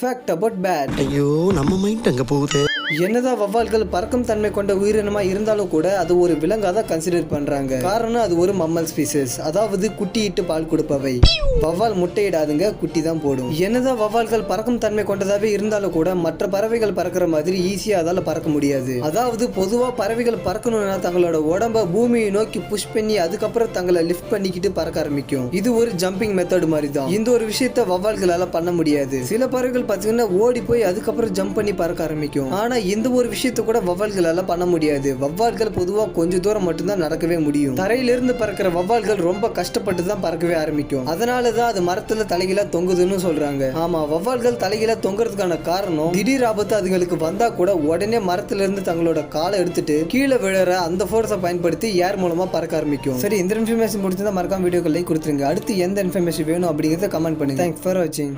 Fact about bad. ஐயோ நம்ம mind அங்க போகுது. என்னதான் வவ்வால்கள் பறக்கும் தன்மை கொண்ட உயிரினமா இருந்தாலும் கூட அது ஒரு விலங்கா தான் கன்சிடர் பண்றாங்க. காரணம் அது ஒரு மம்மல் ஸ்பீசிஸ், அதாவது குட்டியிட்டு பால் கொடுப்பவை. வவ்வால் முட்டையிடாதுங்க, குட்டி தான் போடும். என்னதான் வவ்வால்கள் பறக்கும் தன்மை கொண்டதாவே இருந்தாலும் கூட மற்ற பறவைகள் பறக்கிற மாதிரி ஈஸியா அதால பறக்க முடியாது. அதாவது பொதுவா பறவைகள் பறக்கணும்னா தங்களோட உடம்ப பூமியை நோக்கி புஷ் பண்ணி அதுக்கப்புறம் தங்களை லிஃப்ட் பண்ணிக்கிட்டு பறக்க ஆரம்பிக்கும். இது ஒரு ஜம்பிங் மெத்தட் மாதிரி தான். இந்த ஒரு விஷயத்த வவ்வால்களால பண்ண முடியாது. சில பறவைகள் பாத்தீங்கன்னா ஓடி போய் அதுக்கப்புறம் ஜம்ப் பண்ணி பறக்க ஆரம்பிக்கும். ஆனா இந்த ஒரு விஷயத்த கூட வவ்வால்களால பண்ண முடியாது. வவ்வால்கள் பொதுவா கொஞ்சம் தூரம் மட்டும்தான் நடக்கவே முடியும். தரையிலிருந்து பறக்கிற வவ்வால்கள் ரொம்ப கஷ்டப்பட்டு தான் பறக்கவே ஆரம்பிக்கும். அதனாலதான் அது மரத்துல தலைகீழா தொங்குதுன்னு சொல்றாங்க. ஆமா, வவ்வால்கள் தலைகீழா தொங்குறதுக்கான காரணம் திடீர் ஆபத்து அதுங்களுக்கு வந்தா கூட உடனே மரத்துல இருந்து தங்களோட காலை எடுத்துட்டு கீழே விழற அந்த ஃபோர்ஸை பயன்படுத்தி ஏர் மூலமா பறக்க ஆரம்பிக்கும். சரி, இந்த இன்ஃபர்மேஷன் பிடிச்சிருந்தா மறக்காம வீடியோக்கு லைக் கொடுத்துருங்க. அடுத்து எந்த இன்ஃபர்மேஷன் வேணும் அப்படிங்கறத கமெண்ட் பண்ணுங்க. தேங்க்ஸ் ஃபார் வாட்சிங்.